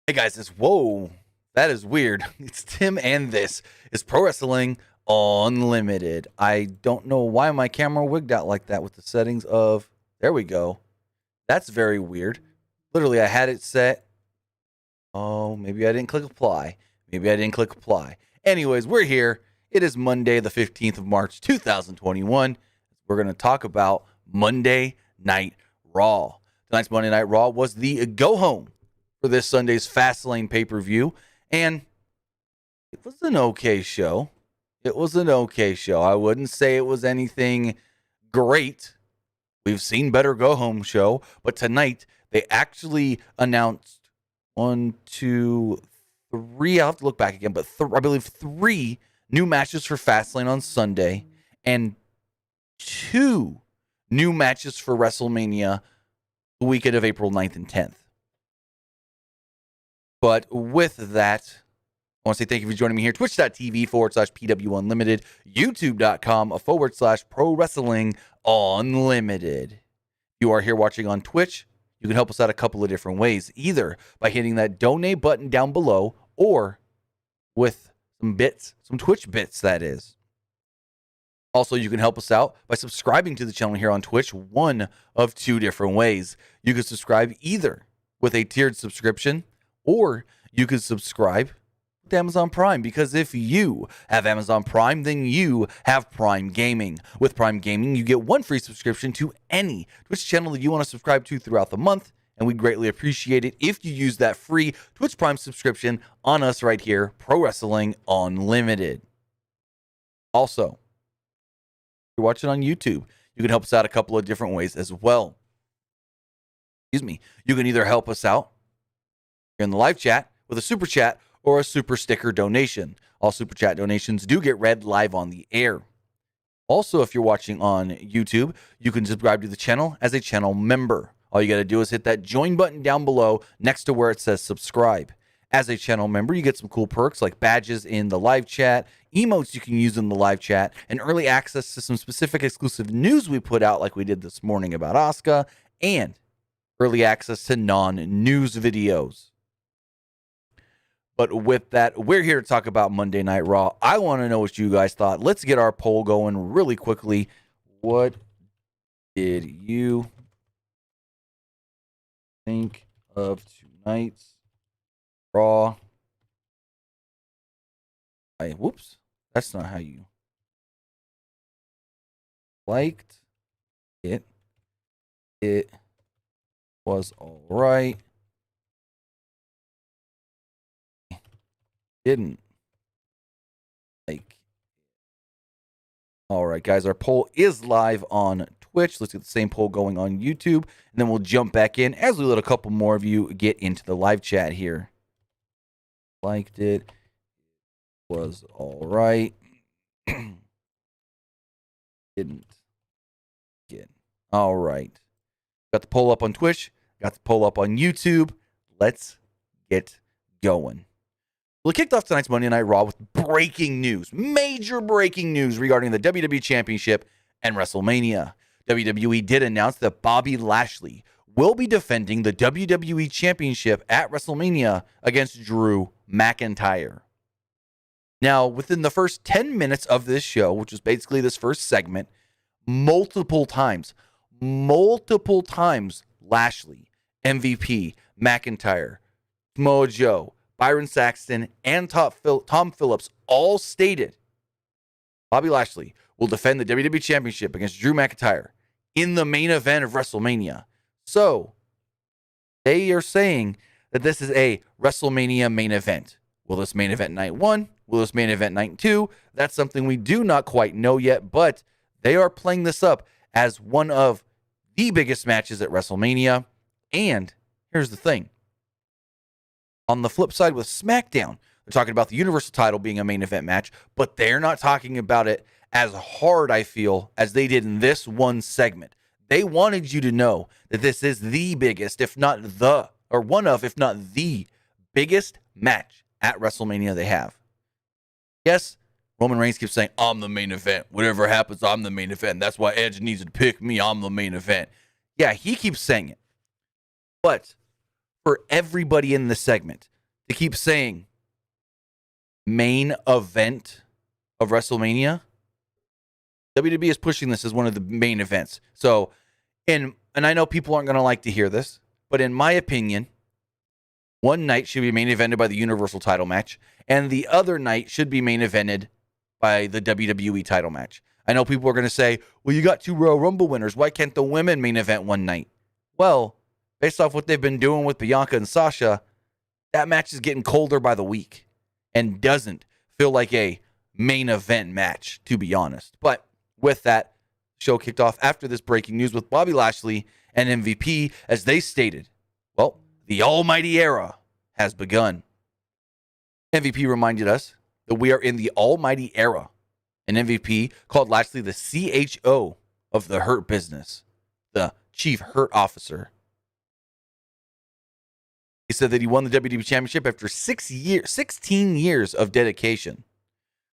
Hey guys, whoa, that is weird. It's Tim and this is Pro Wrestling Unlimited. I don't know why my camera wigged out like that with the settings of, there we go. That's very weird. Literally, I had it set. Oh, maybe I didn't click apply. Maybe I didn't click apply. Anyways, we're here. It is Monday, the 15th of March, 2021. We're going to talk about Monday Night Raw. Tonight's Monday Night Raw was the go-home for this Sunday's Fastlane pay-per-view, and it was an okay show. It was an okay show. I wouldn't say it was anything great. We've seen better go-home show, but tonight they actually announced 1, 2, 3. I'll have to look back again, but I believe 3 new matches for Fastlane on Sunday and 2 new matches for WrestleMania the weekend of April 9th and 10th. But with that, I want to say thank you for joining me here. Twitch.tv/PWU Unlimited, YouTube.com/Pro Wrestling Unlimited. You are here watching on Twitch. You can help us out a couple of different ways, either by hitting that donate button down below or with some bits, some Twitch bits, that is. Also, you can help us out by subscribing to the channel here on Twitch, one of 2 different ways. You can subscribe either with a tiered subscription, or you can subscribe to Amazon Prime, because if you have Amazon Prime, then you have Prime Gaming. With Prime Gaming, you get 1 free subscription to any Twitch channel that you want to subscribe to throughout the month, and we'd greatly appreciate it if you use that free Twitch Prime subscription on us right here, Pro Wrestling Unlimited. Also, if you're watching on YouTube, you can help us out a couple of different ways as well. Excuse me. You can either help us out in the live chat with a super chat or a super sticker donation. All super chat donations do get read live on the air. Also, if you're watching on YouTube, you can subscribe to the channel as a channel member. All you got to do is hit that join button down below next to where it says subscribe. As a channel member, you get some cool perks like badges in the live chat, emotes you can use in the live chat, and early access to some specific exclusive news we put out like we did this morning about Asuka, and early access to non-news videos. But with that, we're here to talk about Monday Night Raw. I want to know what you guys thought. Let's get our poll going really quickly. What did you think of tonight's Raw? Whoops. That's not how you liked it. It was all right. Didn't like. All right, guys, our poll is live on Twitch. Let's get the same poll going on YouTube, and then we'll jump back in as we let a couple more of you get into the live chat here. Liked it. Was all right. Didn't get. All right. Got the poll up on Twitch. Got the poll up on YouTube. Let's get going. Well, it kicked off tonight's Monday Night Raw with breaking news, major breaking news regarding the WWE Championship and WrestleMania. WWE did announce that Bobby Lashley will be defending the WWE Championship at WrestleMania against Drew McIntyre. Now, within the first 10 minutes of this show, which was basically this first segment, multiple times, Lashley, MVP, McIntyre, Samoa Joe, Byron Saxton, and Tom Phillips all stated Bobby Lashley will defend the WWE Championship against Drew McIntyre in the main event of WrestleMania. So, they are saying that this is a WrestleMania main event. Will this main event night 1? Will this main event night 2? That's something we do not quite know yet, but they are playing this up as one of the biggest matches at WrestleMania. And here's the thing. On the flip side with SmackDown, they're talking about the Universal title being a main event match, but they're not talking about it as hard, I feel, as they did in this one segment. They wanted you to know that this is the biggest, if not the, or one of, if not the biggest match at WrestleMania they have. Yes, Roman Reigns keeps saying, I'm the main event. Whatever happens, I'm the main event. That's why Edge needs to pick me. I'm the main event. Yeah, he keeps saying it. But for everybody in this segment, They keep saying main event of WrestleMania. WWE is pushing this as one of the main events. So, and I know people aren't going to like to hear this, but in my opinion, one night should be main evented by the Universal title match, and the other night should be main evented by the WWE title match. I know people are going to say, well, you got 2 Royal Rumble winners. Why can't the women main event one night? Well, based off what they've been doing with Bianca and Sasha, that match is getting colder by the week and doesn't feel like a main event match, to be honest. But with that, show kicked off after this breaking news with Bobby Lashley and MVP as they stated, well, the almighty era has begun. MVP reminded us that we are in the almighty era. And MVP called Lashley the CHO of the Hurt Business, the Chief Hurt Officer. He said that he won the WWE Championship after 16 years of dedication.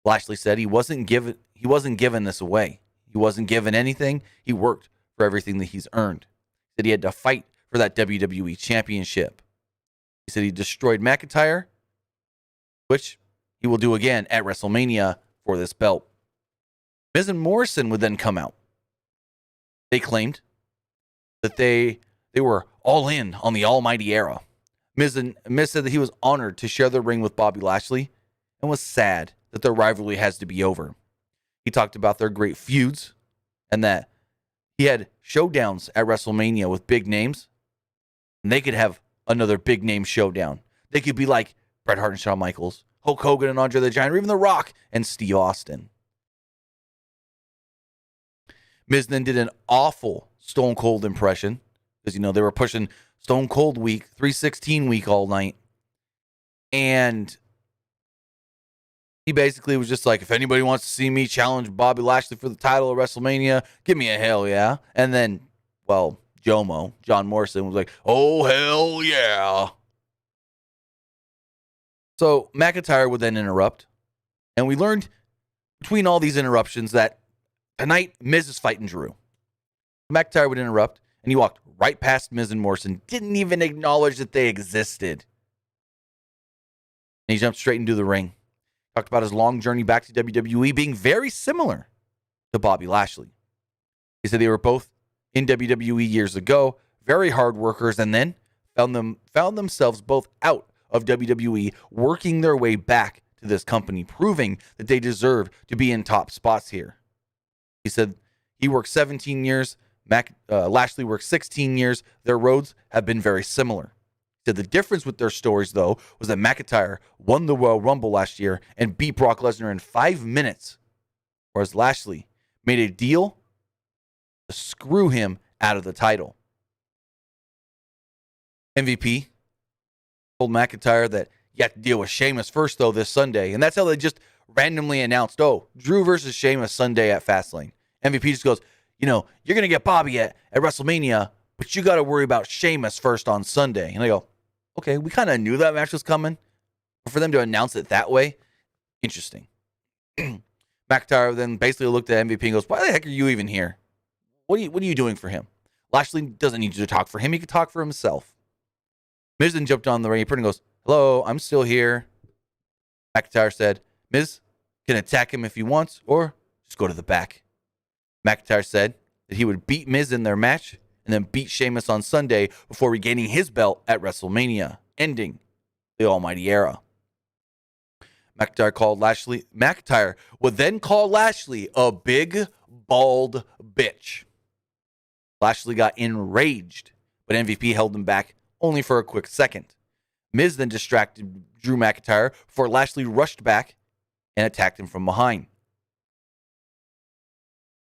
Lashley said he wasn't given this away. He wasn't given anything. He worked for everything that he's earned. He said he had to fight for that WWE Championship. He said he destroyed McIntyre, which he will do again at WrestleMania for this belt. Miz and Morrison would then come out. They claimed that they were all in on the almighty era. Miz said that he was honored to share the ring with Bobby Lashley and was sad that their rivalry has to be over. He talked about their great feuds and that he had showdowns at WrestleMania with big names, and they could have another big name showdown. They could be like Bret Hart and Shawn Michaels, Hulk Hogan and Andre the Giant, or even The Rock and Steve Austin. Miz then did an awful Stone Cold impression because, they were pushing Stone Cold week, 316 week all night. And he basically was just like, if anybody wants to see me challenge Bobby Lashley for the title of WrestleMania, give me a hell yeah. And then, well, John Morrison, was like, oh, hell yeah. So McIntyre would then interrupt. And we learned between all these interruptions that tonight, Miz is fighting Drew. McIntyre would interrupt, and he walked right past Miz and Morrison, didn't even acknowledge that they existed. And he jumped straight into the ring. Talked about his long journey back to WWE being very similar to Bobby Lashley. He said they were both in WWE years ago, very hard workers, and then found themselves both out of WWE, working their way back to this company, proving that they deserve to be in top spots here. He said he worked 17 years, Lashley worked 16 years. Their roads have been very similar. He said the difference with their stories, though, was that McIntyre won the Royal Rumble last year and beat Brock Lesnar in 5 minutes, whereas Lashley made a deal to screw him out of the title. MVP told McIntyre that you have to deal with Sheamus first, though, this Sunday. And that's how they just randomly announced, Drew versus Sheamus Sunday at Fastlane. MVP just goes, you're going to get Bobby at WrestleMania, but you got to worry about Sheamus first on Sunday. And I go, okay, we kind of knew that match was coming. But for them to announce it that way, interesting. McIntyre then basically looked at MVP and goes, why the heck are you even here? What are you doing for him? Lashley doesn't need you to talk for him. He can talk for himself. Miz then jumped on the ring apron and goes, hello, I'm still here. McIntyre said, Miz can attack him if he wants or just go to the back. McIntyre said that he would beat Miz in their match and then beat Sheamus on Sunday before regaining his belt at WrestleMania, ending the almighty era. McIntyre would then call Lashley a big, bald bitch. Lashley got enraged, but MVP held him back only for a quick second. Miz then distracted Drew McIntyre before Lashley rushed back and attacked him from behind.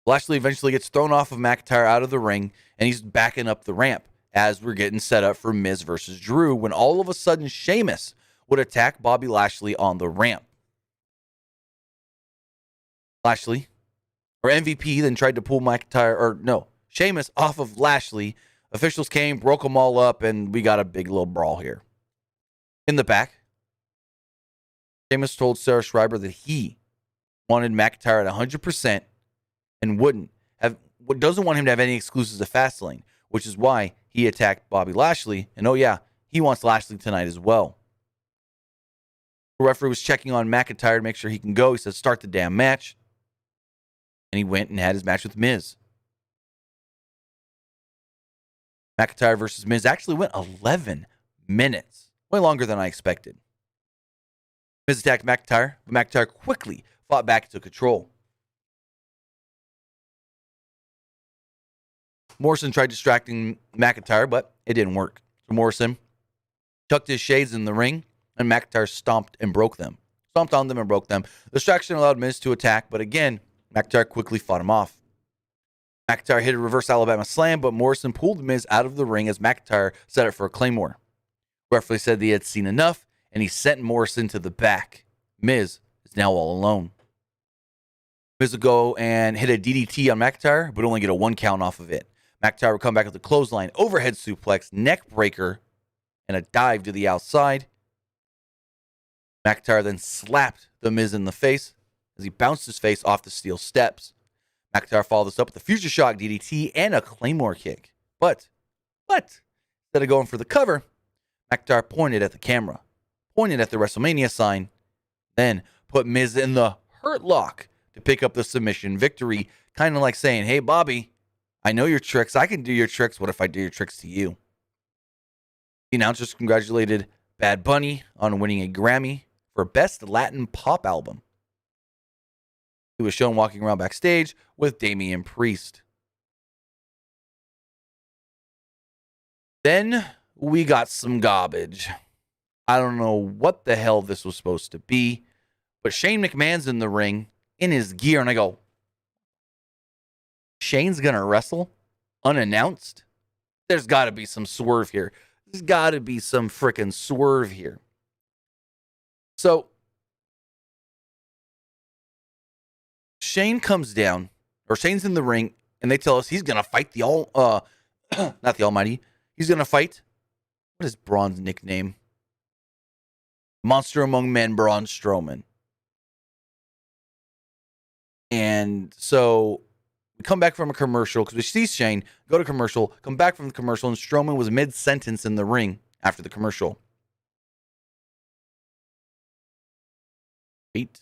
Lashley eventually gets thrown off of McIntyre out of the ring, and he's backing up the ramp as we're getting set up for Miz versus Drew, when all of a sudden Sheamus would attack Bobby Lashley on the ramp. MVP then tried to pull Sheamus off of Lashley. Officials came, broke them all up, and we got a big little brawl here. In the back, Sheamus told Sarah Schreiber that he wanted McIntyre at 100% and doesn't want him to have any exclusives at Fastlane, which is why he attacked Bobby Lashley. And he wants Lashley tonight as well. The referee was checking on McIntyre to make sure he can go. He said, start the damn match. And he went and had his match with Miz. McIntyre versus Miz actually went 11 minutes. Way longer than I expected. Miz attacked McIntyre, but McIntyre quickly fought back and took control. Morrison tried distracting McIntyre, but it didn't work. So Morrison tucked his shades in the ring, and McIntyre stomped and broke them. Stomped on them and broke them. The distraction allowed Miz to attack, but again, McIntyre quickly fought him off. McIntyre hit a reverse Alabama slam, but Morrison pulled Miz out of the ring as McIntyre set it for a Claymore. The referee said that he had seen enough, and he sent Morrison to the back. Miz is now all alone. Miz will go and hit a DDT on McIntyre, but only get a 1 count off of it. McIntyre will come back with a clothesline, overhead suplex, neck breaker, and a dive to the outside. McIntyre then slapped the Miz in the face as he bounced his face off the steel steps. McIntyre followed this up with a Future Shock DDT and a Claymore kick. But, instead of going for the cover, McIntyre pointed at the camera, pointed at the WrestleMania sign, then put Miz in the Hurt Lock to pick up the submission victory, kind of like saying, hey, Bobby, I know your tricks. I can do your tricks. What if I do your tricks to you? The announcers congratulated Bad Bunny on winning a Grammy for Best Latin Pop Album. He was shown walking around backstage with Damian Priest. Then we got some garbage. I don't know what the hell this was supposed to be, but Shane McMahon's in the ring in his gear, and I go, Shane's going to wrestle unannounced? There's got to be some swerve here. There's got to be some freaking swerve here. So, Shane comes down, or Shane's in the ring, and they tell us he's going to fight not the Almighty. He's going to fight, what is Braun's nickname? Monster Among Men, Braun Strowman. And so we come back from a commercial because we see Shane go to commercial, come back from the commercial, and Strowman was mid-sentence in the ring after the commercial. Wait.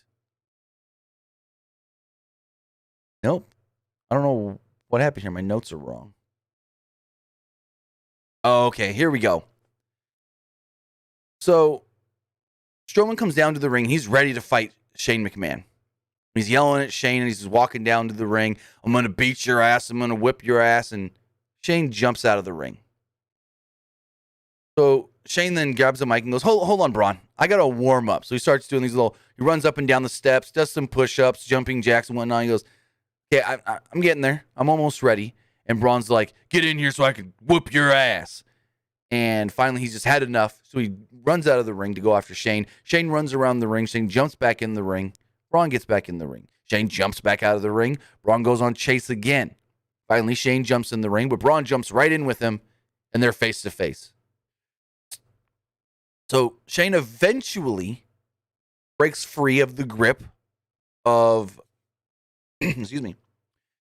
Nope. I don't know what happened here. My notes are wrong. Okay, here we go. So Strowman comes down to the ring. He's ready to fight Shane McMahon. He's yelling at Shane, and he's walking down to the ring. I'm going to beat your ass. I'm going to whip your ass. And Shane jumps out of the ring. So Shane then grabs the mic and goes, hold on, Braun. I got to warm up. So he starts doing these he runs up and down the steps, does some push-ups, jumping jacks and whatnot. He goes, okay, I'm getting there. I'm almost ready. And Braun's like, get in here so I can whoop your ass. And finally, he's just had enough. So he runs out of the ring to go after Shane. Shane runs around the ring. Shane jumps back in the ring. Braun gets back in the ring. Shane jumps back out of the ring. Braun goes on chase again. Finally, Shane jumps in the ring, but Braun jumps right in with him, and they're face to face. So Shane eventually breaks free of the grip of, excuse me.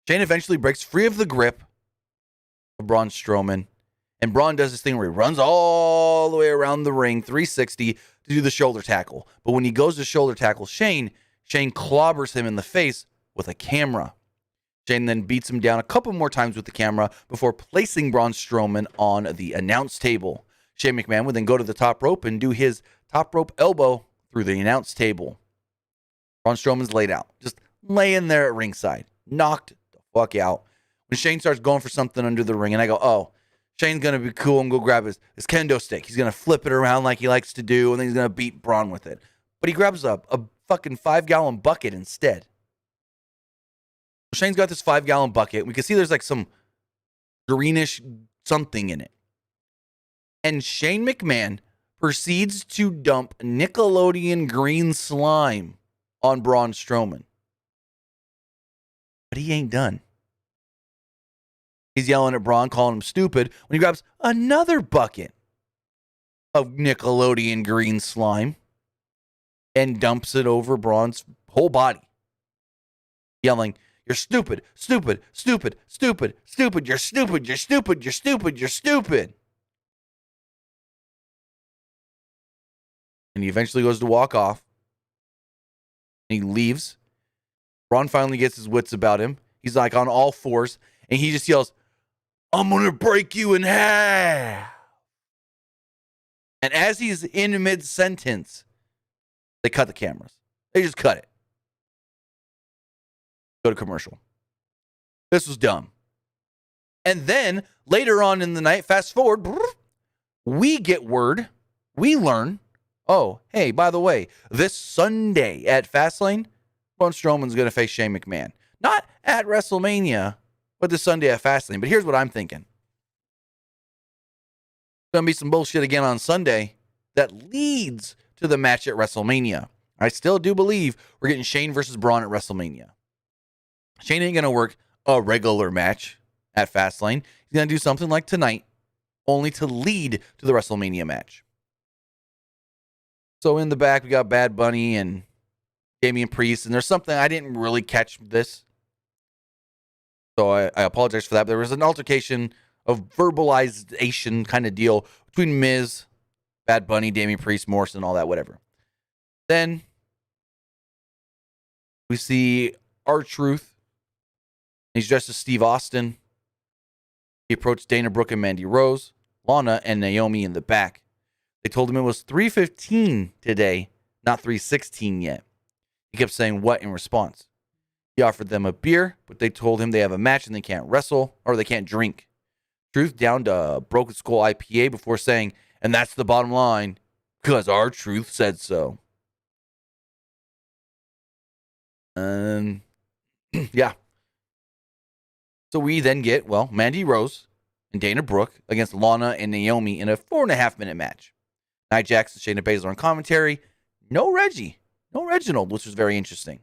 Shane eventually breaks free of the grip of Braun Strowman, and Braun does this thing where he runs all the way around the ring, 360, to do the shoulder tackle. But when he goes to shoulder tackle Shane clobbers him in the face with a camera. Shane then beats him down a couple more times with the camera before placing Braun Strowman on the announce table. Shane McMahon would then go to the top rope and do his top rope elbow through the announce table. Braun Strowman's laid out, just laying there at ringside, knocked the fuck out. When Shane starts going for something under the ring, and I go, oh, Shane's going to be cool and go grab his kendo stick. He's going to flip it around like he likes to do, and then he's going to beat Braun with it. But he grabs a fucking 5-gallon bucket instead. Shane's got this 5-gallon bucket. We can see there's like some greenish something in it. And Shane McMahon proceeds to dump Nickelodeon green slime on Braun Strowman. But he ain't done. He's yelling at Braun, calling him stupid, when he grabs another bucket of Nickelodeon green slime and dumps it over Braun's whole body, yelling, you're stupid, stupid, stupid, stupid, stupid, you're stupid, you're stupid, you're stupid, you're stupid. And he eventually goes to walk off. And he leaves. Braun finally gets his wits about him. He's like on all fours. And he just yells, "I'm going to break you in half." And as he's in mid-sentence, they cut the cameras. They just cut it. Go to commercial. This was dumb. And then later on in the night, fast forward, we get word, we learn, oh, hey, by the way, this Sunday at Fastlane, Braun Strowman's going to face Shane McMahon. Not at WrestleMania, but this Sunday at Fastlane. But here's what I'm thinking. Going to be some bullshit again on Sunday that leads to the match at WrestleMania. I still do believe we're getting Shane versus Braun at WrestleMania. Shane ain't going to work a regular match at Fastlane. He's going to do something like tonight, only to lead to the WrestleMania match. So in the back, we got Bad Bunny and Damian Priest, and there's something, I didn't really catch this, so I apologize for that. But there was an altercation of verbalization kind of deal between Miz, Bad Bunny, Damian Priest, Morrison, all that, whatever. Then we see R-Truth. He's dressed as Steve Austin. He approached Dana Brooke and Mandy Rose, Lana, and Naomi in the back. They told him it was 3:15 today, not 3:16 yet. He kept saying what in response. He offered them a beer, but they told him they have a match and they can't wrestle, or they can't drink. Truth downed a Broken Skull IPA before saying, and that's the bottom line, because R-Truth said so. Yeah. So we then get, Mandy Rose and Dana Brooke against Lana and Naomi in a 4.5-minute match. Nia Jax and Shayna Baszler on commentary. No Reggie. No Reginald, which was very interesting.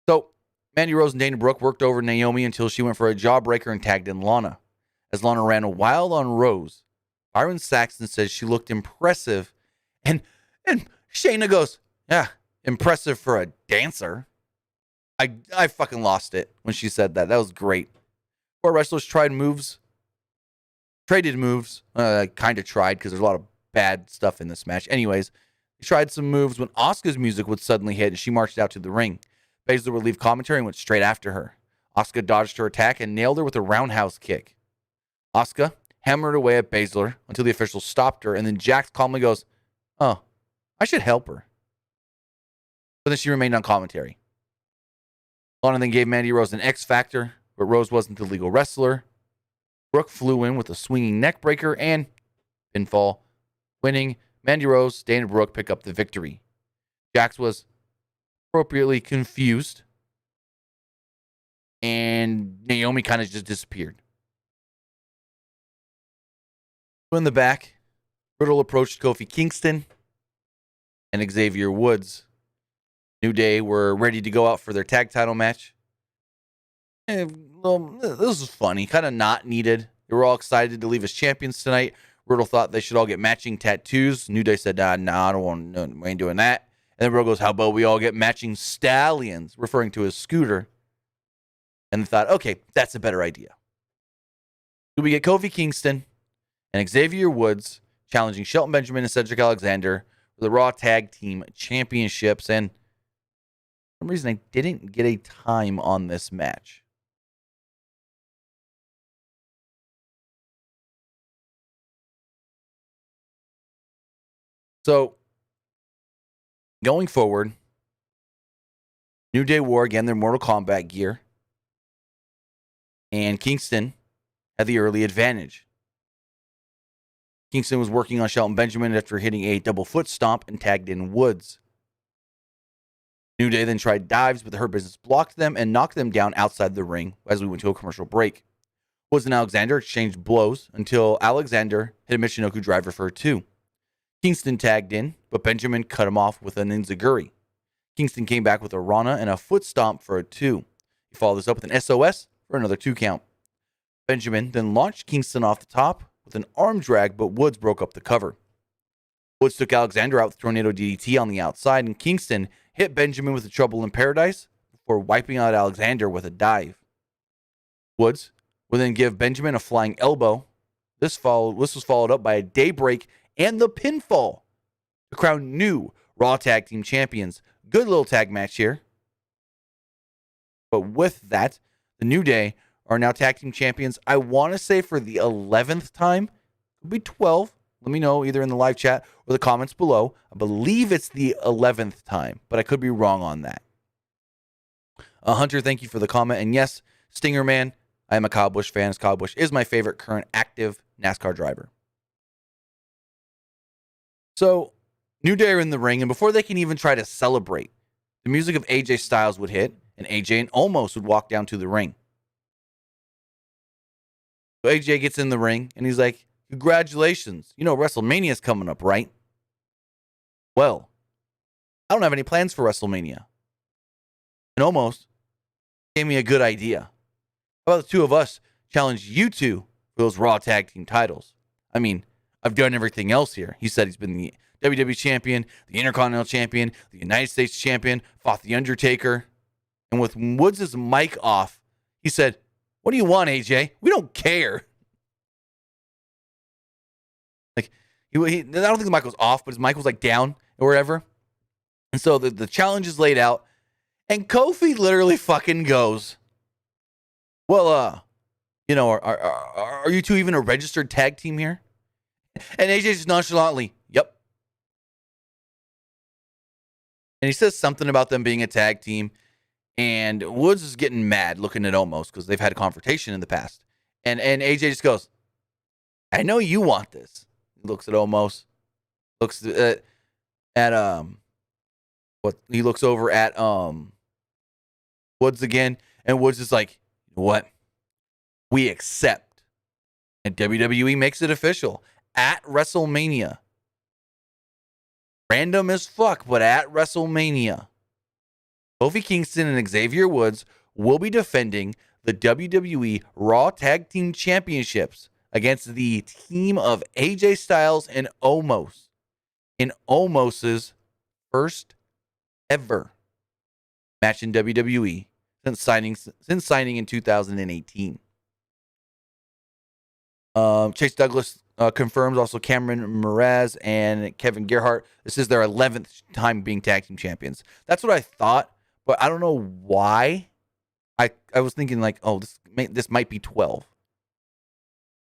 So Mandy Rose and Dana Brooke worked over Naomi until she went for a jawbreaker and tagged in Lana. As Lana ran wild on Rose, Byron Saxton says she looked impressive. And Shayna goes, yeah, impressive for a dancer. I fucking lost it when she said that. That was great. Four wrestlers traded moves. Kind of tried because there's a lot of bad stuff in this match. Anyways, they tried some moves when Asuka's music would suddenly hit and she marched out to the ring. Baszler would leave commentary and went straight after her. Asuka dodged her attack and nailed her with a roundhouse kick. Asuka hammered away at Baszler until the official stopped her, and then Jax calmly goes, "Oh, I should help her." But then she remained on commentary. Lana then gave Mandy Rose an X Factor, but Rose wasn't the legal wrestler. Brooke flew in with a swinging neck breaker and pinfall, winning. Mandy Rose, Dana Brooke pick up the victory. Jax was appropriately confused, and Naomi kind of just disappeared. In the back, Riddle approached Kofi Kingston and Xavier Woods. New Day were ready to go out for their tag title match. This was funny, kind of not needed. They were all excited to leave as champions tonight. Riddle thought they should all get matching tattoos. New Day said, nah, I don't want to, we ain't doing that. And then Riddle goes, how about we all get matching stallions, referring to his scooter. And they thought, okay, that's a better idea. So we get Kofi Kingston and Xavier Woods challenging Shelton Benjamin and Cedric Alexander for the Raw Tag Team Championships. And for some reason, I didn't get a time on this match. So, going forward, New Day wore again their Mortal Kombat gear, and Kingston had the early advantage. Kingston was working on Shelton Benjamin after hitting a double foot stomp and tagged in Woods. New Day then tried dives, but the Hurt Business blocked them and knocked them down outside the ring as we went to a commercial break. Woods and Alexander exchanged blows until Alexander hit a Michinoku driver for a 2. Kingston tagged in, but Benjamin cut him off with an enziguri. Kingston came back with a Rana and a foot stomp for a 2. He followed this up with an SOS for another 2 count. Benjamin then launched Kingston off the top with an arm drag, but Woods broke up the cover. Woods took Alexander out with Tornado DDT on the outside, and Kingston hit Benjamin with a Trouble in Paradise before wiping out Alexander with a dive. Woods would then give Benjamin a flying elbow. This was followed up by a Daybreak and the pinfall to crown new Raw Tag Team Champions good little tag match here. But with that, the New Day are now tag team champions. I want to say for the 11th time. Could be 12. Let me know either in the live chat or the comments below. I believe it's the 11th time, but I could be wrong on that. Hunter, thank you for the comment. And yes, Stinger Man, I am a Kyle Busch fan. Kyle Busch is my favorite current active NASCAR driver. So, New Day are in the ring, and before they can even try to celebrate, the music of AJ Styles would hit, and AJ and Omos would walk down to the ring. So AJ gets in the ring, and he's like, congratulations. You know, WrestleMania's coming up, right? Well, I don't have any plans for WrestleMania. And Omos gave me a good idea. How about the two of us challenge you two for those Raw Tag Team titles? I mean, I've done everything else here. He said he's been the WWE Champion, the Intercontinental Champion, the United States Champion, fought The Undertaker. And with Woods' mic off, he said, what do you want, AJ? We don't care. Like, I don't think the mic was off, but his mic was like down or whatever. And so the challenge is laid out. And Kofi literally fucking goes, well, you know, are you two even a registered tag team here? And AJ just nonchalantly, yep. And he says something about them being a tag team. And Woods is getting mad looking at Omos because they've had a confrontation in the past. And AJ just goes, I know you want this. He looks at Omos, looks at what he looks over at Woods again, and Woods is like, you know what? We accept. And WWE makes it official at WrestleMania. Random as fuck, but at WrestleMania, Kofi Kingston and Xavier Woods will be defending the WWE Raw Tag Team Championships against the team of AJ Styles and Omos in Omos's first ever match in WWE since signing in 2018. Chase Douglas confirms, also Cameron Mraz and Kevin Gerhardt. This is their 11th time being tag team champions. That's what I thought, but I don't know why. I was thinking like, oh, this might be 12.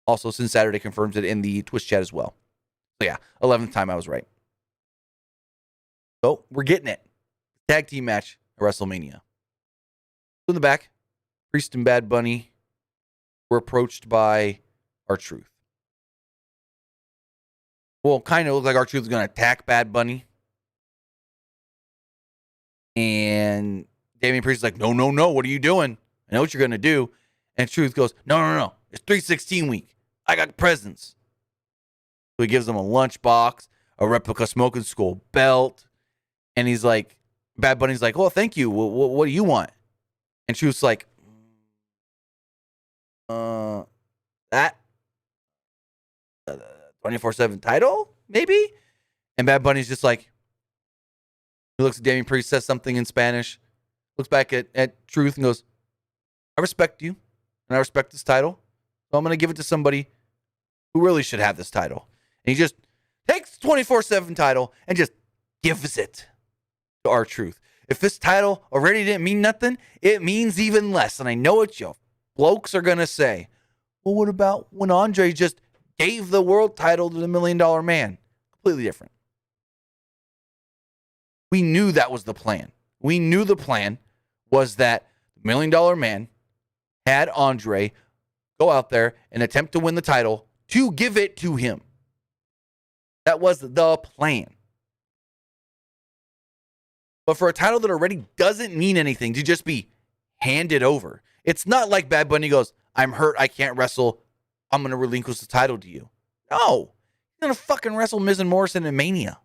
Also, Sin Saturday confirms it in the Twitch chat as well. So yeah, 11th time I was right. So we're getting it. Tag team match at WrestleMania. In the back, Priest and Bad Bunny were approached by R-Truth. Well, kind of looked like R-Truth was going to attack Bad Bunny. And Damian Priest is like, no, what are you doing? I know what you're going to do. And Truth goes, no. It's 316 week. I got presents. So he gives them a lunchbox, a replica Smoking Skull belt. And he's like, Bad Bunny's like, well, thank you. What do you want? And Truth's like, that 24/7 title, maybe? And Bad Bunny's just like, he looks at Damian Priest, says something in Spanish, looks back at Truth and goes, I respect you, and I respect this title, so I'm going to give it to somebody who really should have this title. And he just takes the 24/7 title and just gives it to R-Truth. If this title already didn't mean nothing, it means even less. And I know what you blokes are going to say. Well, what about when Andre just gave the world title to the $1 Million Man? Completely different. We knew that was the plan. We knew the plan was that the $1 Million Man had Andre go out there and attempt to win the title to give it to him. That was the plan. But for a title that already doesn't mean anything to just be handed over, it's not like Bad Bunny goes, I'm hurt, I can't wrestle, I'm going to relinquish the title to you. No. He's going to fucking wrestle Miz and Morrison in Mania.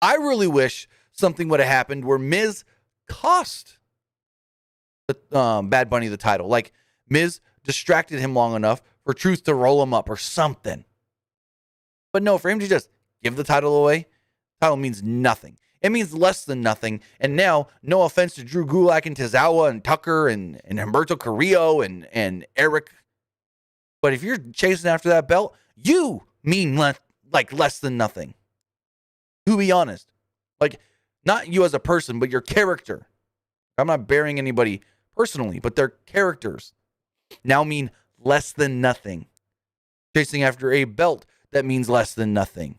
I really wish something would have happened where Miz cost Bad Bunny the title. Like, Miz distracted him long enough for Truth to roll him up or something. But no, for him to just give the title away, title means nothing. It means less than nothing. And now, no offense to Drew Gulak and Tozawa and Tucker and Humberto Carrillo and Eric, but if you're chasing after that belt, you mean less than nothing. To be honest. Like, Not you as a person, but your character. I'm not burying anybody personally, but their characters now mean less than nothing. Chasing after a belt that means less than nothing.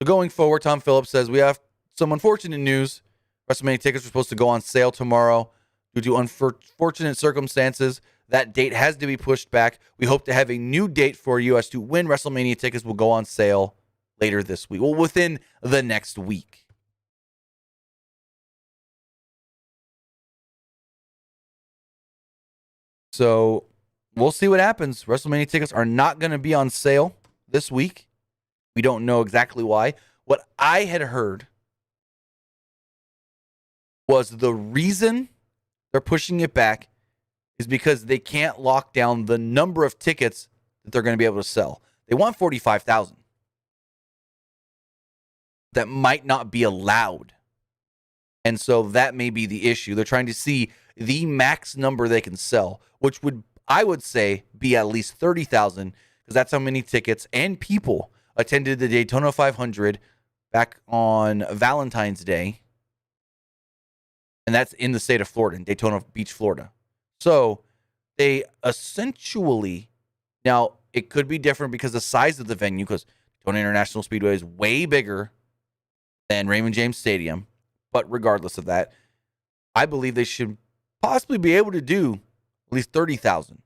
So going forward, Tom Phillips says, we have some unfortunate news. WrestleMania tickets are supposed to go on sale tomorrow. Due to unfortunate circumstances, that date has to be pushed back. We hope to have a new date for you as to when WrestleMania tickets will go on sale later this week. Well, within the next week. So we'll see what happens. WrestleMania tickets are not going to be on sale this week. We don't know exactly why. What I had heard was the reason they're pushing it back is because they can't lock down the number of tickets that they're going to be able to sell. They want 45,000. That might not be allowed. And so that may be the issue. They're trying to see the max number they can sell, which would, I would say, be at least 30,000, because that's how many tickets and people attended the Daytona 500 back on Valentine's Day. And that's in the state of Florida, in Daytona Beach, Florida. So they essentially, now it could be different because the size of the venue, because Daytona International Speedway is way bigger than Raymond James Stadium. But regardless of that, I believe they should possibly be able to do at least 30,000.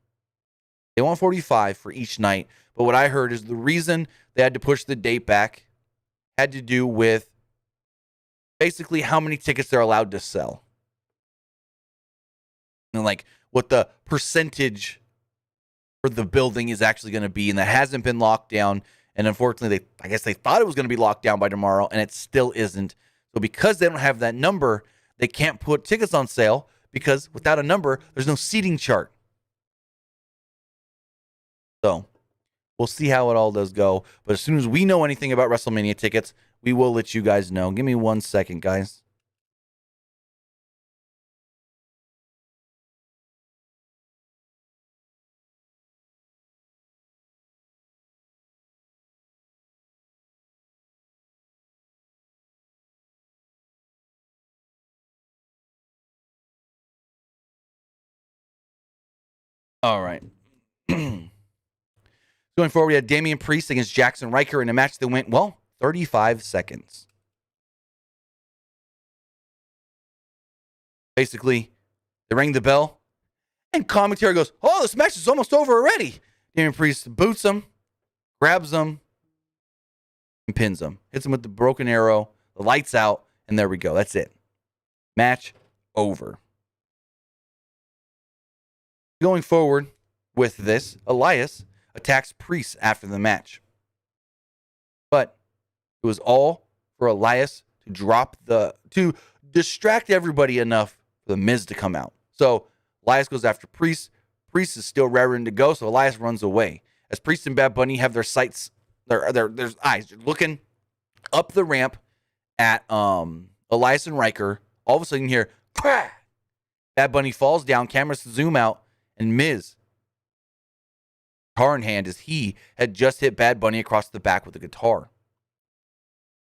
They want 45 for each night. But what I heard is the reason they had to push the date back had to do with basically how many tickets they're allowed to sell. And like what the percentage for the building is actually going to be. And that hasn't been locked down. And unfortunately, I guess they thought it was going to be locked down by tomorrow, and it still isn't. So because they don't have that number, they can't put tickets on sale, because without a number, there's no seating chart. So we'll see how it all does go. But as soon as we know anything about WrestleMania tickets, we will let you guys know. Give me 1 second, guys. All right. Going forward, we had Damian Priest against Jackson Riker in a match that went, 35 seconds. Basically, they rang the bell, and commentary goes, "Oh, this match is almost over already." Damian Priest boots him, grabs him, and pins him. Hits him with the broken arrow, the lights out, and there we go. That's it. Match over. Going forward with this, Elias attacks Priest after the match. But it was all for Elias to distract everybody enough for the Miz to come out. So Elias goes after Priest. Priest is still raring to go, so Elias runs away. As Priest and Bad Bunny have their sights, their eyes looking up the ramp at Elias and Riker, all of a sudden you hear crack. Bad Bunny falls down, cameras zoom out, and Miz, guitar in hand, as he had just hit Bad Bunny across the back with a guitar.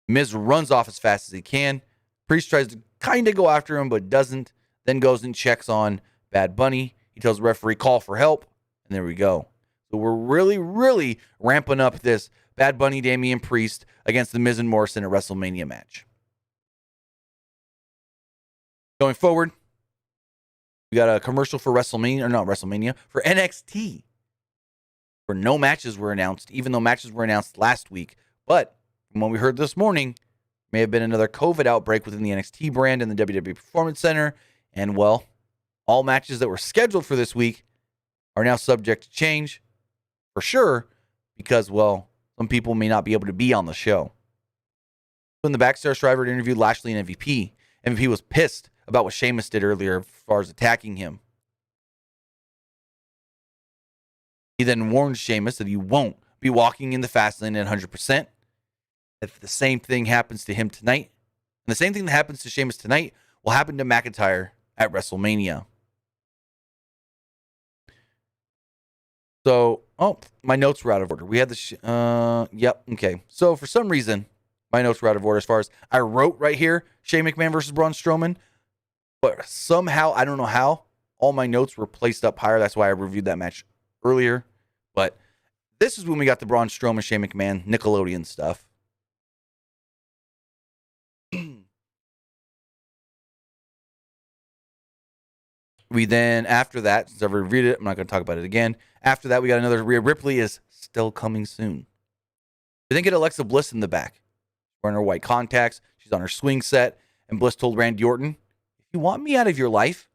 Miz runs off as fast as he can. Priest tries to kind of go after him, but doesn't. Then goes and checks on Bad Bunny. He tells the referee, call for help. And there we go. So we're really, really ramping up this Bad Bunny, Damian Priest against the Miz and Morrison at WrestleMania match. Going forward, we got a commercial for WrestleMania, for NXT. Where no matches were announced, even though matches were announced last week. But from what we heard this morning, may have been another COVID outbreak within the NXT brand and the WWE Performance Center. And, all matches that were scheduled for this week are now subject to change, for sure, because, some people may not be able to be on the show. When the Backstage driver interviewed Lashley and MVP, MVP was pissed about what Sheamus did earlier as far as attacking him. He then warned Sheamus that he won't be walking in the fast lane at 100%. If the same thing happens to him tonight, and the same thing that happens to Sheamus tonight will happen to McIntyre at WrestleMania. So Oh, my notes were out of order. We had the yep, okay. So for some reason, my notes were out of order as far as I wrote right here, Shane McMahon versus Braun Strowman, but somehow, I don't know how, all my notes were placed up higher. That's why I reviewed that match earlier. But this is when we got the Braun Strowman, Shane McMahon, Nickelodeon stuff. We then, after that, since I've reviewed it, I'm not going to talk about it again. After that, we got another Rhea Ripley is still coming soon. We then get Alexa Bliss in the back. Wearing her white contacts. She's on her swing set. And Bliss told Randy Orton, if you want me out of your life,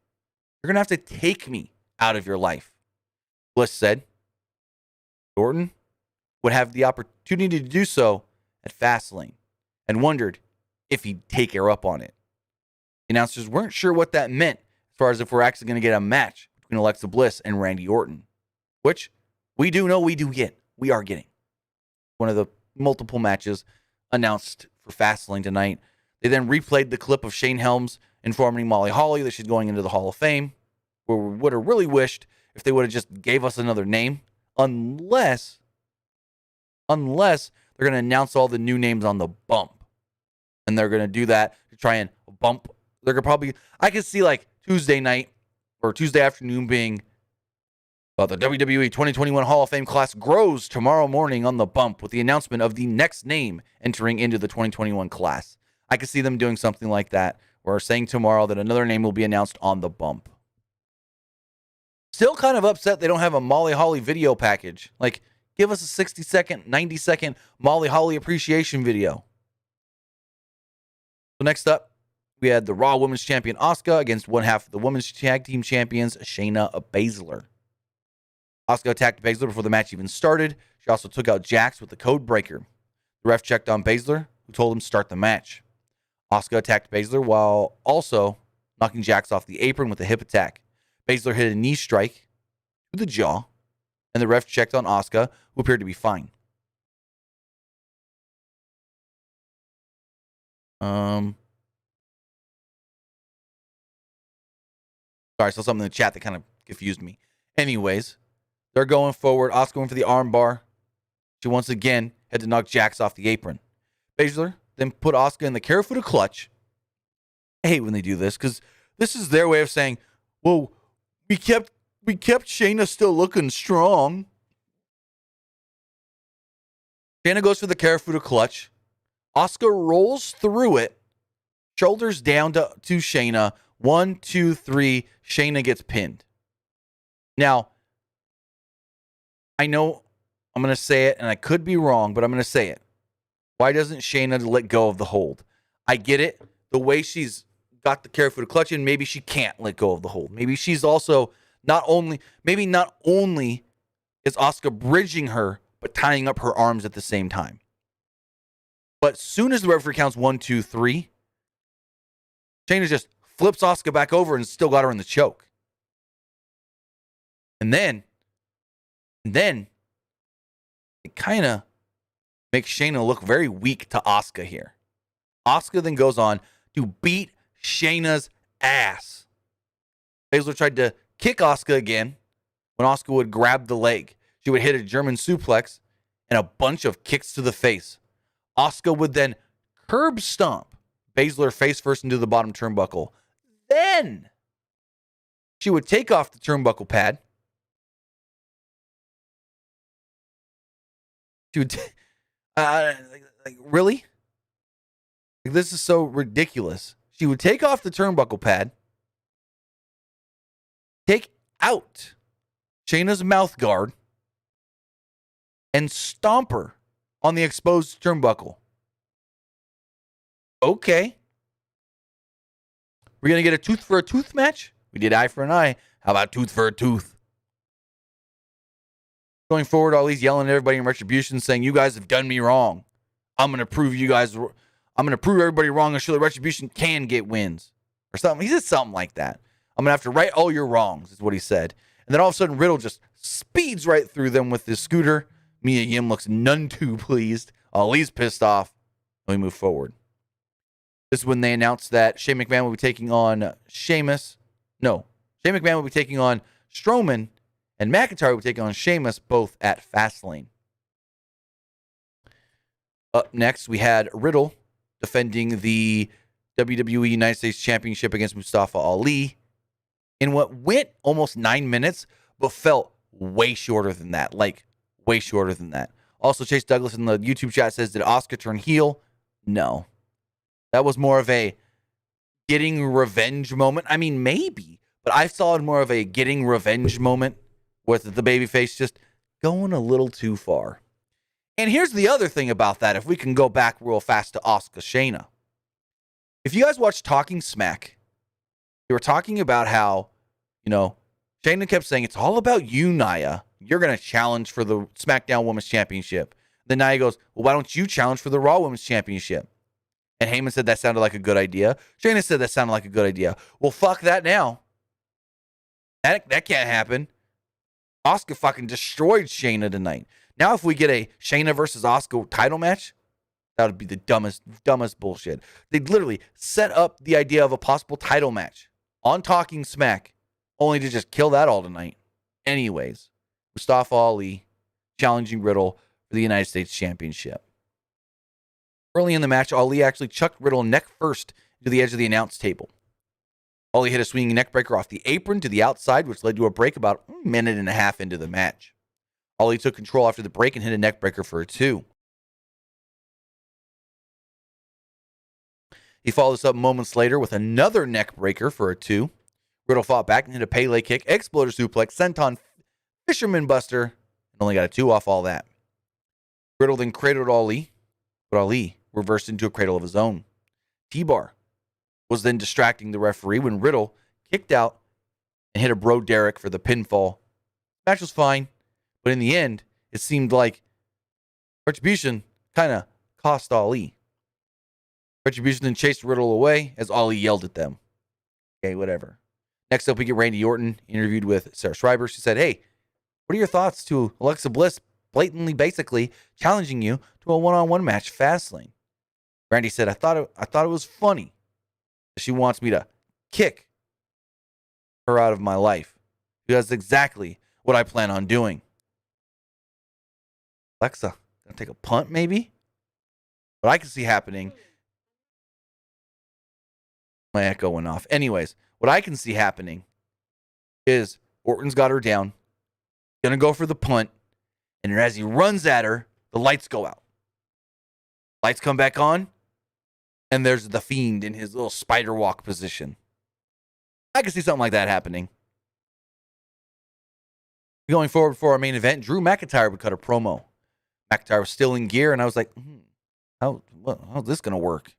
you're going to have to take me out of your life. Bliss said Orton would have the opportunity to do so at Fastlane and wondered if he'd take her up on it. The announcers weren't sure what that meant as far as if we're actually going to get a match between Alexa Bliss and Randy Orton, which we do know we are getting. One of the multiple matches announced for Fastlane tonight. They then replayed the clip of Shane Helms informing Molly Holly that she's going into the Hall of Fame, where we would have really wished if they would have just gave us another name, unless they're going to announce all the new names on the bump. And they're going to do that to try and bump. They're going to probably, I could see like Tuesday night or Tuesday afternoon being the WWE 2021 Hall of Fame class grows tomorrow morning on the bump with the announcement of the next name entering into the 2021 class. I could see them doing something like that, or saying tomorrow that another name will be announced on the bump. Still kind of upset they don't have a Molly Holly video package. Like, give us a 60-second, 90-second Molly Holly appreciation video. So next up, we had the Raw Women's Champion Asuka against one half of the Women's Tag Team Champions, Shayna Baszler. Asuka attacked Baszler before the match even started. She also took out Jax with the code breaker. The ref checked on Baszler, who told him to start the match. Asuka attacked Baszler while also knocking Jax off the apron with a hip attack. Baszler hit a knee strike to the jaw, and the ref checked on Asuka, who appeared to be fine. Sorry, I saw something in the chat that kind of confused me. Anyways, they're going forward. Asuka went for the arm bar. She once again had to knock Jax off the apron. Baszler then put Asuka in the carefooted clutch. I hate when they do this because this is their way of saying, well, we kept Shayna still looking strong. Shayna goes for the carefooted clutch. Asuka rolls through it. Shoulders down to Shayna. 1, 2, 3. Shayna gets pinned. Now, I know I'm going to say it, and I could be wrong, but I'm going to say it. Why doesn't Shayna let go of the hold? I get it. The way she's got the carefooted clutch in, maybe she can't let go of the hold. Maybe she's also not only is Asuka bridging her, but tying up her arms at the same time. But as soon as the referee counts 1, 2, 3, Shayna just flips Asuka back over and still got her in the choke. And then it kind of makes Shayna look very weak to Asuka here. Asuka then goes on to beat Shayna's ass. Baszler tried to kick Asuka again when Asuka would grab the leg. She would hit a German suplex and a bunch of kicks to the face. Asuka would then curb stomp Baszler face first into the bottom turnbuckle. Then she would take off the turnbuckle pad. She would really? Like, this is so ridiculous. She would take off the turnbuckle pad, take out Shayna's mouth guard, and stomp her on the exposed turnbuckle. Okay. We're going to get a tooth for a tooth match? We did eye for an eye. How about tooth for a tooth? Going forward, Ali's yelling at everybody in Retribution, saying, you guys have done me wrong. I'm going to prove everybody wrong and show that Retribution can get wins. Or something. He said something like that. I'm going to have to right all your wrongs, is what he said. And then all of a sudden, Riddle just speeds right through them with his scooter. Mia Yim looks none too pleased. Ali's pissed off. We move forward. This is when they announced that Shane McMahon will be taking on Sheamus. No, Shane McMahon will be taking on Strowman and McIntyre would take on Sheamus, both at Fastlane. Up next, we had Riddle defending the WWE United States Championship against Mustafa Ali in what went almost 9 minutes, but felt way shorter than that. Like, way shorter than that. Also, Chase Douglas in the YouTube chat says, did Asuka turn heel? No. That was more of a getting revenge moment. I mean, maybe, but I saw it more of a getting revenge moment with the babyface just going a little too far. And here's the other thing about that, if we can go back real fast to Asuka Shayna. If you guys watch Talking Smack, they were talking about how, Shayna kept saying, it's all about you, Nia. You're going to challenge for the SmackDown Women's Championship. Then Nia goes, well, why don't you challenge for the Raw Women's Championship? And Heyman said that sounded like a good idea. Shayna said that sounded like a good idea. Well, fuck that now. That can't happen. Asuka fucking destroyed Shayna tonight. Now if we get a Shayna versus Asuka title match, that would be the dumbest bullshit. They'd literally set up the idea of a possible title match on Talking Smack, only to just kill that all tonight. Anyways, Mustafa Ali challenging Riddle for the United States Championship. Early in the match, Ali actually chucked Riddle neck first to the edge of the announce table. Ali hit a swinging neckbreaker off the apron to the outside, which led to a break about a minute and a half into the match. Ali took control after the break and hit a neckbreaker for a 2. He followed this up moments later with another neckbreaker for a 2. Riddle fought back and hit a Pele kick, exploder suplex, senton, fisherman buster, and only got a 2 off all that. Riddle then cradled Ali, but Ali reversed into a cradle of his own. T-Bar was then distracting the referee when Riddle kicked out and hit a Bro Derek for the pinfall. The match was fine, but in the end, it seemed like Retribution kind of cost Ali. Retribution then chased Riddle away as Ali yelled at them. Okay, whatever. Next up, we get Randy Orton interviewed with Sarah Schreiber. She said, hey, what are your thoughts to Alexa Bliss blatantly, basically challenging you to a one-on-one match Fastlane? Randy said, I thought it was funny. She wants me to kick her out of my life. Because that's exactly what I plan on doing. Alexa, gonna take a punt maybe? What I can see happening. My echo went off. Anyways, what I can see happening is Orton's got her down, gonna go for the punt, and as he runs at her, the lights go out. Lights come back on, and there's the Fiend in his little spider walk position. I can see something like that howning. Going forward for our main event, Drew McIntyre would cut a promo. McIntyre was still in gear, and I was like, how's this going to work? Is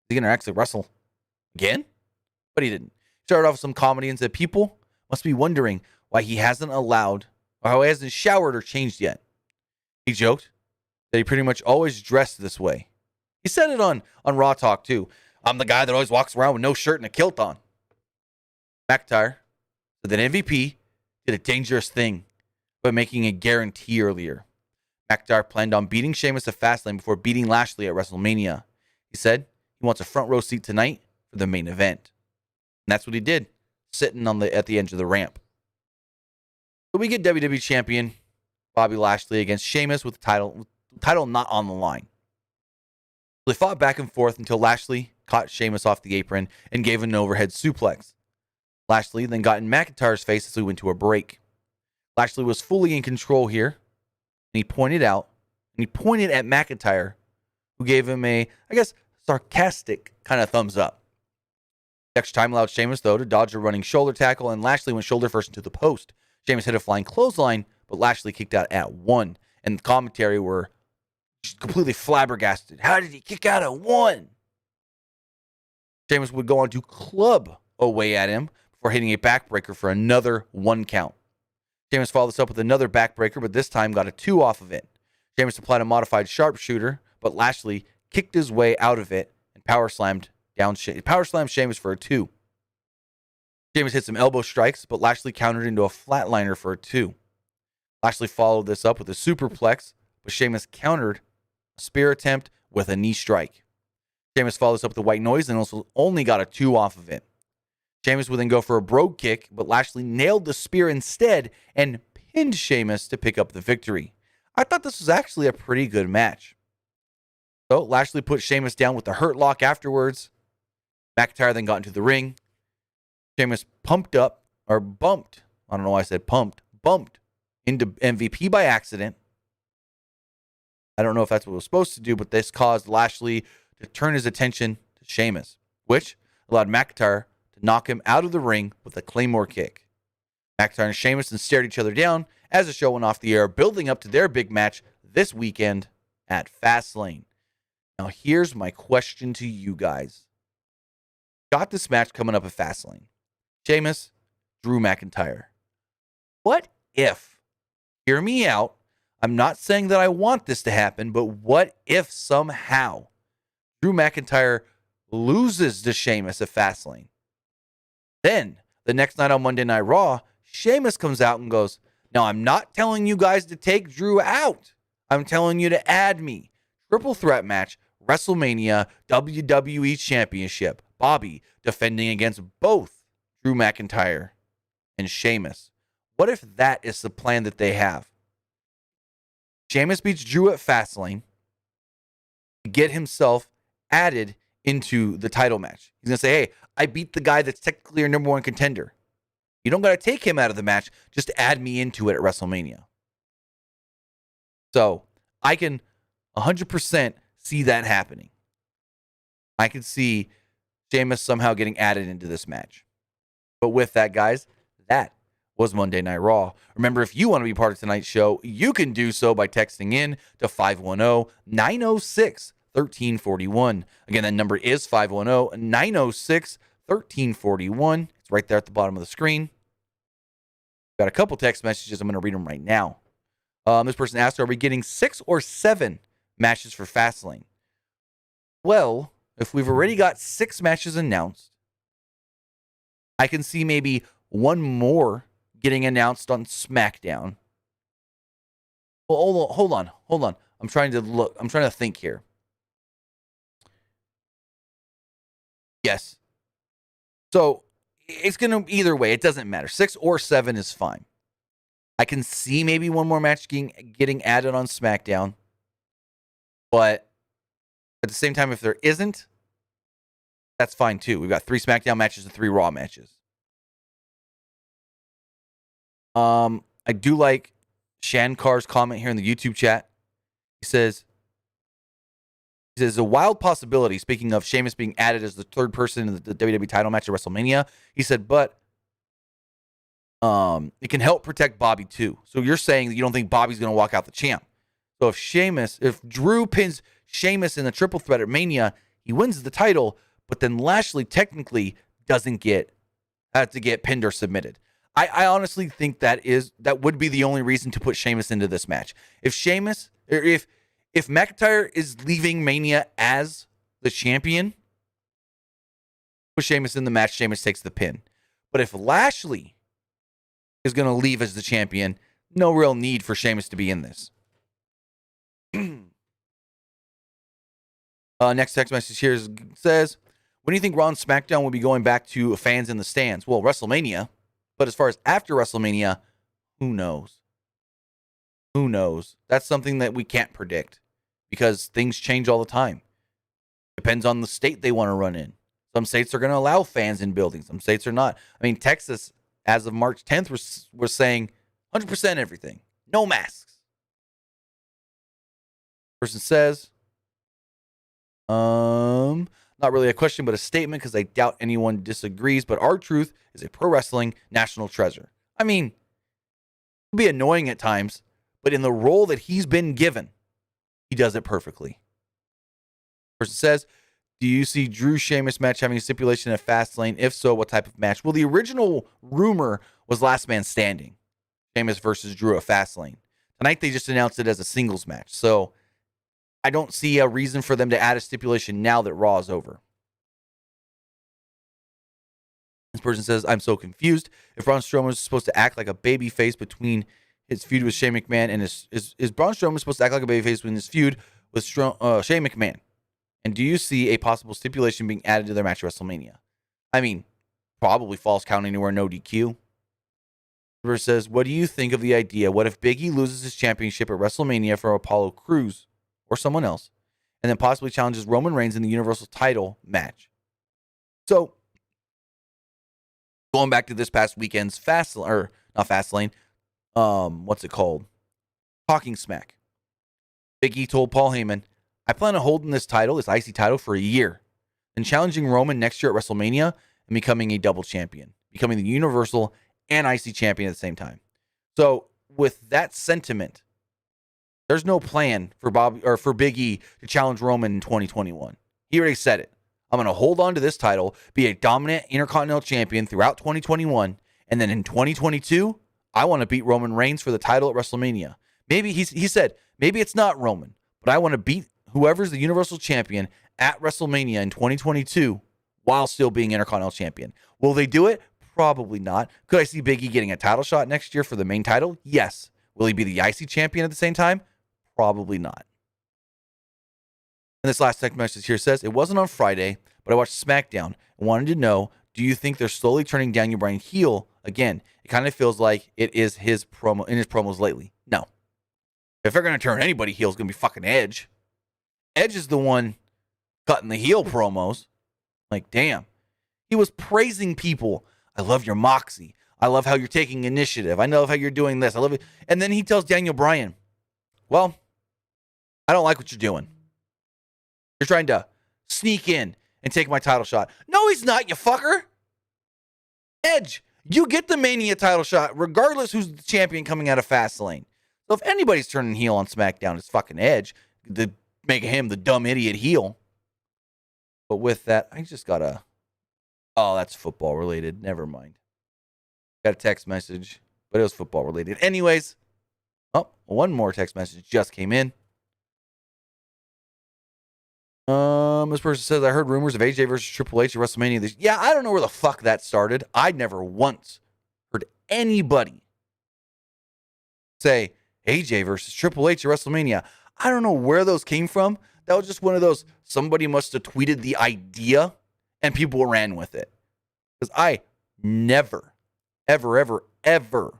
he going to actually wrestle again? But he didn't. Started off with some comedy and said, people must be wondering why he hasn't allowed, or how he hasn't showered or changed yet. He joked that he pretty much always dressed this way. He said it on Raw Talk, too. I'm the guy that always walks around with no shirt and a kilt on. McIntyre said that MVP did a dangerous thing by making a guarantee earlier. McIntyre planned on beating Sheamus at Fastlane before beating Lashley at WrestleMania. He said he wants a front row seat tonight for the main event. And that's what he did, sitting at the edge of the ramp. So we get WWE Champion Bobby Lashley against Sheamus with the title not on the line. They fought back and forth until Lashley caught Sheamus off the apron and gave him an overhead suplex. Lashley then got in McIntyre's face as we went to a break. Lashley was fully in control here, and he pointed at McIntyre, who gave him a, sarcastic kind of thumbs up. Extra time allowed Sheamus, though, to dodge a running shoulder tackle, and Lashley went shoulder first into the post. Sheamus hit a flying clothesline, but Lashley kicked out at 1, and the commentary were just completely flabbergasted. How did he kick out at 1? Sheamus would go on to club away at him before hitting a backbreaker for another 1 count. Sheamus followed this up with another backbreaker, but this time got a 2 off of it. Sheamus applied a modified sharpshooter, but Lashley kicked his way out of it and power slammed Sheamus for a 2. Sheamus hit some elbow strikes, but Lashley countered into a flatliner for a 2. Lashley followed this up with a superplex, but Sheamus countered a spear attempt with a knee strike. Sheamus followed this up with a white noise and also only got a 2 off of it. Sheamus would then go for a brogue kick, but Lashley nailed the spear instead and pinned Sheamus to pick up the victory. I thought this was actually a pretty good match. So Lashley put Sheamus down with the hurt lock afterwards. McIntyre then got into the ring. Sheamus bumped. I don't know why I said bumped into MVP by accident. I don't know if that's what it was supposed to do, but this caused Lashley to turn his attention to Sheamus, which allowed McIntyre to knock him out of the ring with a Claymore kick. McIntyre and Sheamus then stared each other down as the show went off the air, building up to their big match this weekend at Fastlane. Now, here's my question to you guys. Got this match coming up at Fastlane. Sheamus, Drew McIntyre. What if, hear me out, I'm not saying that I want this to happen, but what if somehow Drew McIntyre loses to Sheamus at Fastlane? Then, the next night on Monday Night Raw, Sheamus comes out and goes, now I'm not telling you guys to take Drew out. I'm telling you to add me. Triple threat match, WrestleMania, WWE Championship. Bobby defending against both Drew McIntyre and Sheamus. What if that is the plan that they have? Sheamus beats Drew at Fastlane to get himself added into the title match. He's going to say, hey, I beat the guy that's technically your number one contender. You don't got to take him out of the match. Just add me into it at WrestleMania. So I can 100% see that happening. I can see Sheamus somehow getting added into this match. But with that, guys, that was Monday Night Raw. Remember, if you want to be part of tonight's show, you can do so by texting in to 510-906-1341. Again, that number is 510-906-1341. It's right there at the bottom of the screen. Got a couple text messages. I'm going to read them right now. This person asked, are we getting 6 or 7 matches for Fastlane? Well, if we've already got 6 matches announced, I can see maybe one more getting announced on SmackDown. Well, hold on. I'm trying to think here. Yes. So it's going to, either way, it doesn't matter. 6 or 7 is fine. I can see maybe one more match getting added on SmackDown. But at the same time, if there isn't, that's fine too. We've got 3 SmackDown matches and 3 Raw matches. I do like Shankar's comment here in the YouTube chat. He says, a wild possibility, speaking of Sheamus being added as the third person in the WWE title match at WrestleMania. He said, but it can help protect Bobby too. So you're saying that you don't think Bobby's going to walk out the champ. So if Drew pins Sheamus in the triple threat at Mania, he wins the title, but then Lashley technically doesn't have to get pinned or submitted. I honestly think that would be the only reason to put Sheamus into this match. If McIntyre is leaving Mania as the champion, put Sheamus in the match, Sheamus takes the pin. But if Lashley is going to leave as the champion, no real need for Sheamus to be in this. Next text message here says, when do you think Raw and SmackDown will be going back to fans in the stands? Well, WrestleMania. But as far as after WrestleMania, who knows? Who knows? That's something that we can't predict because things change all the time. Depends on the state they want to run in. Some states are going to allow fans in buildings. Some states are not. I mean, Texas, as of March 10th, was saying 100% everything. No masks. Person says, not really a question, but a statement because I doubt anyone disagrees. But R-Truth is a pro wrestling national treasure. I mean, it can be annoying at times, but in the role that he's been given, he does it perfectly. Person says, do you see Drew Sheamus match having a stipulation at Fastlane? If so, what type of match? Well, the original rumor was Last Man Standing. Sheamus versus Drew at Fastlane. Tonight they just announced it as a singles match. So I don't see a reason for them to add a stipulation now that Raw is over. This person says, I'm so confused. If Braun Strowman is supposed to act like a babyface between his feud with Shane McMahon and is Braun Strowman supposed to act like a babyface between his feud with Shane McMahon? And do you see a possible stipulation being added to their match at WrestleMania? I mean, probably false count anywhere, no DQ. Verse says, what do you think of the idea? What if Big E loses his championship at WrestleMania for Apollo Crews or someone else, and then possibly challenges Roman Reigns in the Universal title match? So, going back to this past weekend's what's it called? Talking Smack. Big E told Paul Heyman, I plan on holding this IC title, for a year, and challenging Roman next year at WrestleMania and becoming a double champion, becoming the Universal and IC champion at the same time. So, with that sentiment, there's no plan for Big E to challenge Roman in 2021. He already said it. I'm going to hold on to this title, be a dominant Intercontinental champion throughout 2021, and then in 2022, I want to beat Roman Reigns for the title at WrestleMania. Maybe he said, maybe it's not Roman, but I want to beat whoever's the Universal champion at WrestleMania in 2022 while still being Intercontinental champion. Will they do it? Probably not. Could I see Big E getting a title shot next year for the main title? Yes. Will he be the IC champion at the same time? Probably not. And this last text message here says, it wasn't on Friday, but I watched SmackDown and wanted to know, do you think they're slowly turning Daniel Bryan heel again? It kind of feels like it is his promos lately. No. If they're going to turn anybody heel, it's going to be fucking Edge. Edge is the one cutting the heel promos. Like, damn. He was praising people. I love your moxie. I love how you're taking initiative. I love how you're doing this. I love it. And then he tells Daniel Bryan, well, I don't like what you're doing. You're trying to sneak in and take my title shot. No, he's not, you fucker. Edge, you get the Mania title shot regardless who's the champion coming out of Fastlane. So if anybody's turning heel on SmackDown, it's fucking Edge, to make him the dumb idiot heel. But with that, I just got a... Oh, that's football related. Never mind. Got a text message, but it was football related. Anyways, one more text message just came in. This person says, I heard rumors of AJ versus Triple H at WrestleMania. Yeah, I don't know where the fuck that started. I never once heard anybody say AJ versus Triple H at WrestleMania. I don't know where those came from. That was just one of those, somebody must have tweeted the idea and people ran with it. Because I never, ever, ever, ever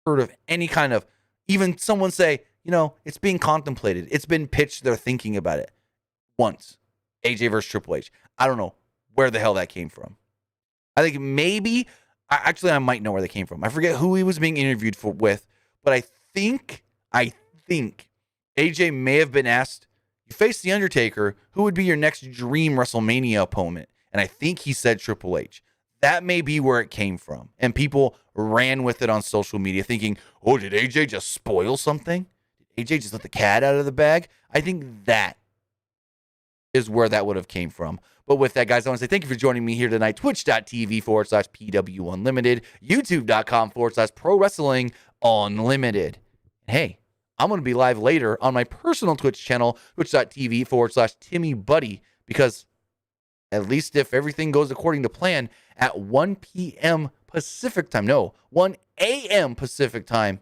heard of any kind of, even someone say, it's being contemplated. It's been pitched. They're thinking about it. Once. AJ versus Triple H. I don't know where the hell that came from. I think maybe, I might know where they came from. I forget who he was being interviewed with, but I think AJ may have been asked, you face The Undertaker, who would be your next dream WrestleMania opponent? And I think he said Triple H. That may be where it came from. And people ran with it on social media thinking, oh, did AJ just spoil something? AJ just let the cat out of the bag. I think that is where that would have came from. But with that, guys, I want to say thank you for joining me here tonight. Twitch.tv/PWU Unlimited. YouTube.com/Pro Wrestling Unlimited. Hey, I'm going to be live later on my personal Twitch channel, twitch.tv/TimmyBuddy, because at least if everything goes according to plan, at 1 p.m. Pacific time, 1 a.m. Pacific time,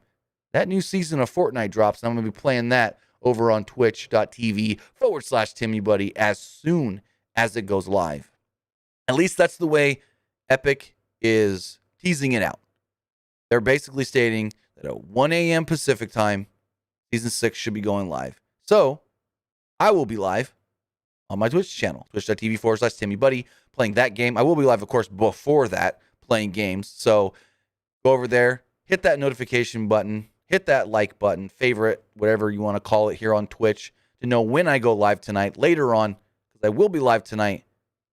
that new season of Fortnite drops, and I'm going to be playing that over on twitch.tv/TimmyBuddy as soon as it goes live. At least that's the way Epic is teasing it out. They're basically stating that at 1 a.m. Pacific time, Season 6 should be going live. So, I will be live on my Twitch channel, twitch.tv/TimmyBuddy, playing that game. I will be live, of course, before that, playing games. So, go over there, hit that notification button, hit that like button, favorite, whatever you want to call it here on Twitch, to know when I go live tonight. Later on, because I will be live tonight,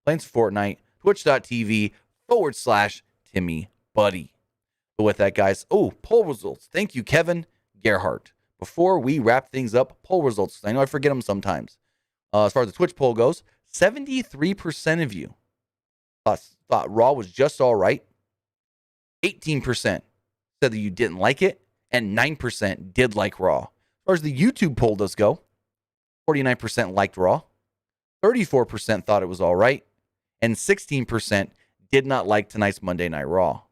playing Fortnite, twitch.tv/TimmyBuddy. So with that, guys, poll results. Thank you, Kevin Gerhardt. Before we wrap things up, poll results. I know I forget them sometimes. As far as the Twitch poll goes, 73% of you thought Raw was just all right. 18% said that you didn't like it. And 9% did like Raw. As far as the YouTube poll does go, 49% liked Raw. 34% thought it was all right. And 16% did not like tonight's Monday Night Raw.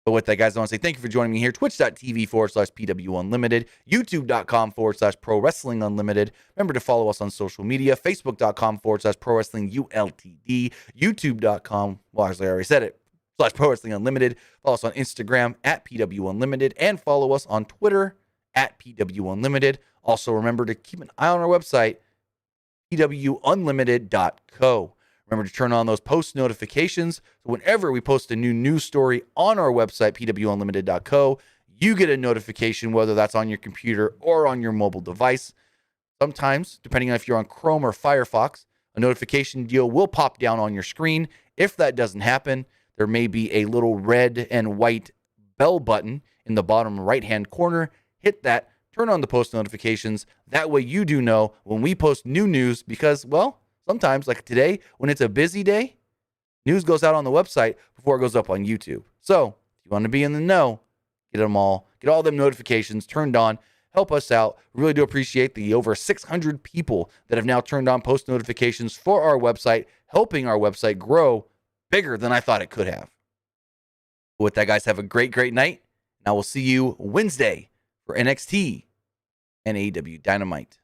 So with that, guys, I want to say thank you for joining me here. Twitch.tv/PWU Unlimited. YouTube.com/Pro Wrestling Unlimited. Remember to follow us on social media. Facebook.com/Pro Wrestling ULTD. YouTube.com, well, actually, I already said it. PWU.com/Pro Wrestling Unlimited. Follow us on Instagram at PW Unlimited and follow us on Twitter at PW Unlimited. Also, remember to keep an eye on our website, pwunlimited.co. Remember to turn on those post notifications so whenever we post a new news story on our website, pwunlimited.co, you get a notification, whether that's on your computer or on your mobile device. Sometimes, depending on if you're on Chrome or Firefox, a notification deal will pop down on your screen. If that doesn't happen, there may be a little red and white bell button in the bottom right-hand corner. Hit that, turn on the post notifications. That way you do know when we post new news because, well, sometimes, like today, when it's a busy day, news goes out on the website before it goes up on YouTube. So, if you want to be in the know, get all them notifications turned on. Help us out. We really do appreciate the over 600 people that have now turned on post notifications for our website, helping our website grow bigger than I thought it could have. With that, guys, have a great night. And I will see you Wednesday for NXT and AEW Dynamite.